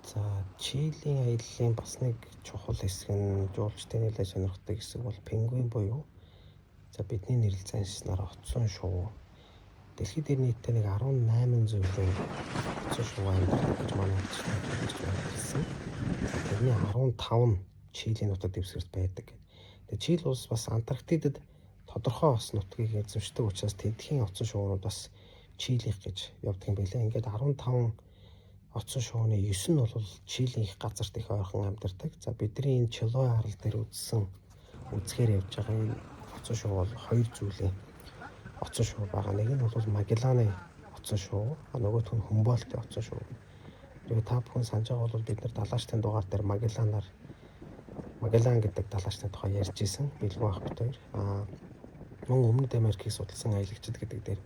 За Чилийн аяллаа бас нэг чухал хэсэг нь жуулчдын нэлээд сонирхдаг хэсэг бол пингвин буюу бидний нэрлэл заншснаар оцсон шувуу. Дэлхийд нийтдээ нэг 18 зүйлийн оцсон шувуу амьдардаг гэж манай хэлсэн. Тэрний 15 нь Чилийн нутаг дэвсгэрт байдаг. Тэгээ Чили улс бас Антарктидад тодорхой ос нутгийг эзэмшдэг учраас тэдхийн оцсон шувуунууд бас Чилийнх гэж явдаг юм байлаа. Ингээд 15 оцсон шувууны 9 нь бол Чилийн их газарт их ойрхон амьдардаг. За бидний энэ Чилуэ арал дээр үзэхээр явж байгаа энэ оцсон шувуу бол хоёр зүйлийн оцсон шувуу байгаа. Нэг нь бол Магелланы оцсон шувуу, нөгөөх нь Humboldt оцсон шувуу. Тэгээ та бүхэн санаж байгаа бол бид нар далаачдын дугаар дээр Магеллан гэдэг далаачны тухай ярьж исэн. Бэлгүн ах бит хоёр. Мөн Өмнөд Америкийг судалсан аялагчид гэдэг дээр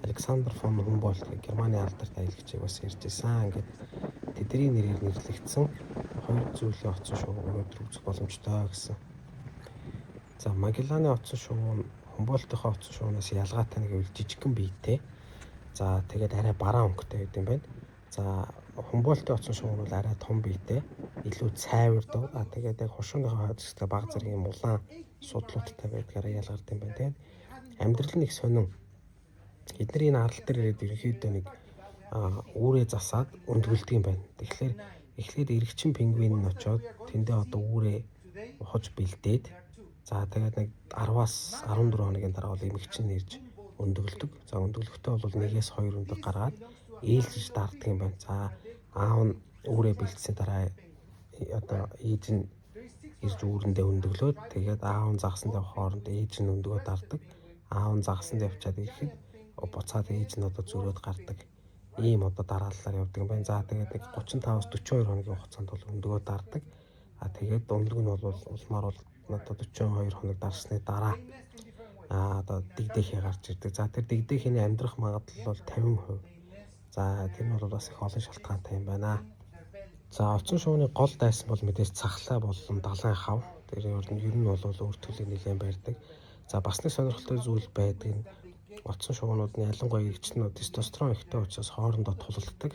Александр фон Humboldt гэх Германы алдарт аялагчийг бас ярьж исэн. Ингээд тэдний нэрээр нэрлэгдсэн хоёр зүйлийн оцсон шувуу өнөөдөр үзэх боломжтой гэсэн. За Магелланы оцсон шувуу нь Humboldt-ийн оцсон шувуунаас ялгаатай нэг үйл жижигхэн биетэй. За тэгээд арай бараа өнгөтэй гэдэг юм байна. За Humboldt-ийн оцсон шувуу нь бол арай том биетэй, илүү цайвар дуу. Тэгээд яг хушууныхаа хэсэгтээ бага зэргийн улаан судлуудтай байдгаараа ялгардаг юм байна. Тэгээд амьдрал нь их сонин. Эдний энэ арал дээр ирээд ерөнхийдөө нэг үүрээ засаад өндгөлдөг юм байна. Тэгэхээр эхлээд эргэгчин пингвин нь очоод тэндээ одоо үүрээ ухаж бэлдээд за тэгээд нэг 10-аас 14 хоногийн дараа бол эмэгчин нэрж өндгөлдөг. За өндгөлөхдөө бол 1-2 өндөг гаргаад ээлжиж дарддаг юм байна. За аав нь үүрээ бэлдсэний дараа одоо ээж нь ирж үүрэндээ өндөглөөд тэгээд аав нь загсанд явах хооронд ээж нь өндгөө дарддаг. Аав нь загсанд явчаад ирэхэд буцаад ээж нь одоо зөрөөд гардаг. Ийм одоо дараалалаар явдаг юм байна. За тэгээд нэг 35-аас 42 хоногийн хугацаанд бол өндгөө дарддаг. Тэгээд өндөг нь бол улмаар бол одоо 42 хоног дарсны дараа одоо дэгдээхээ гарч ирдэг. За тэр дэгдээхийн амьдрах магадлал бол 50%. За тэр нь бол бас их олон шалтгаантай юм байна. За оцсон шувууны гол дайсан бол мэдээж цахлаа болон далайн хав. Тэр ер нь бол өөр төрлийн нэлээд барьдаг. За бас нэг сонирхолтой зүйл байдаг нь оцсон шувуунууд нь ялангуяа эрэгчнүүд тестостерон ихтэй учраас хоорондоо тулалддаг.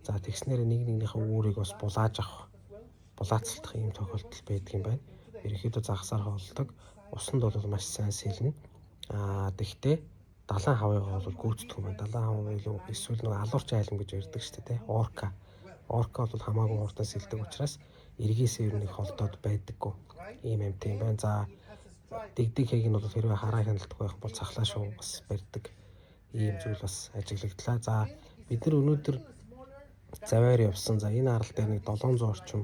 За тэгснээр нэг нэгнийхээ үүрийг бас булаацалдах ийм тохиолдол байдаг юм байна. Ерөнхийдөө загсаар хоолдог. Усанд бол маш сайн сэлнэ. Тэгтээ далайн хавыгаа бол гүйцэтгэх юм байна. Далайн хав илүү эсвэл нэг алуурч айлан гэж ярьдаг шүү дээ. Орка бол хамаагүй хурдан сэлдэг учраас эргээсээ ер нь их холдоод байдаггүй. Ийм амт юм байна. За дэгдэг хэгийг нь бол хэрвээ хараа хяналтгүй байх бол цахлаа шувуу бас барьдаг. Ийм зүйл бас ажиглагдлаа. За бид нар өнөөдөр заваар явсан. За энэ арал дээр нэг 700 орчим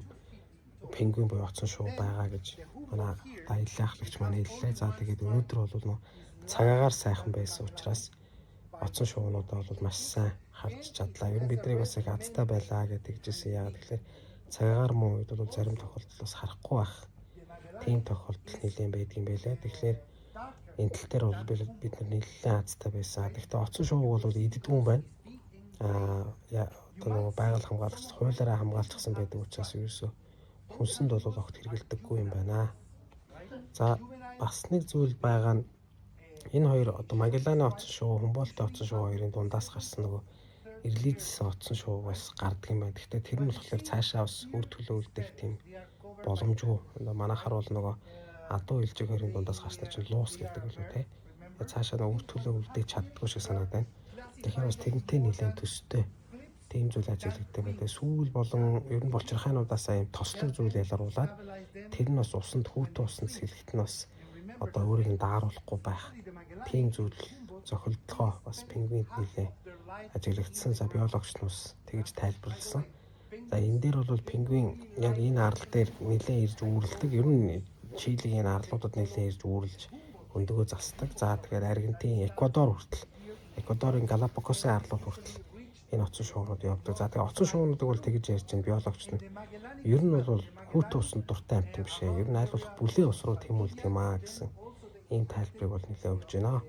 пингвин буюу оцсон шувуу байгаа гэж манай аялал ахлагч маань хэллээ. За тэгээд өнөөдөр бол цагаагаар сайхан байсан учраас оцсон шувуунуудаа бол маш сайн харж чадлаа. Ер нь биднийг бас их азтай байлаа гэдэг жишээ. Яагаад тэгэхээр цагаагаар муу үед бол зарим тохиолдолд бас харахгүй байх. Тийм тохиолдол нэлээд байдаг юм байлаа. Тэгэхээр энэ тал дээр бол бид нар нэлээд азтай байсан. Гэхдээ оцсон шувуу бол иддэггүй юм байна. Одоо нөгөө байгаль хамгаалагч хуулиараа хамгаалчихсан байдаг учраас ерөөсөө хүнсэнд бол огт хэрэгэлдэггүй юм байна. За бас нэг зүйл байгаа нь энэ хоёр одоо Магелланы оцсон шувуу, Humboldt-ийн оцсон шувуу хоёрын дундаас гарсан нөгөө Ирлиз оцсон шувуу бас гардаг юм байна. Гэхдээ тэр нь болохоор цаашаа бас үр төлөө үлдээх тийм боломжгүй. Манайхаар бол нөгөө адуу илжиг хоёрын дундаас гарсан чинь луус гэдэг үлээ те. Цаашаа нөгөө үр төлөө үлдээж чаддгүй шиг санагдаад байна. Тэгэхээр бас тэрнтэй нэлээд төстэй тийм зүйл ажиглагддаг байдаг. Сүүл болон ер нь болчирхайнуудаас ийм тослог зүйл ялгаруулад тэр нь бас усанд хүүтэн усанд сэлэхт нь бас одоо өөрийг нь дааруулахгүй байх. Тийм зүйл зохилдлогоо бас пингвинд нэлээд ажиглагдсан. За биологч нь бас тэгж тайлбарласан. За энэ дээр бол пингвин яг энэ арал дээр нэлээд ирж үүрэлдэг. Ер нь Чилийн энэ арлуудад нэлээд ирж үүрлж өндөгөө засдаг. За тэгэхээр Аргентин, Эквадорын Галапагосын арлууд хүртэл энэ оцсон шувуунууд явдаг. За тэгээ оцсон шувуунуудыг бол тэгж ярьж байна биологчд нь. Ер нь бол хүүтэн усанд дуртай амьтан биш ээ. Ер нь аль болох бүлээн ус руу тэмүүлдэг юм аа гэсэн ийм тайлбарыг бол нэлээд өгч байна.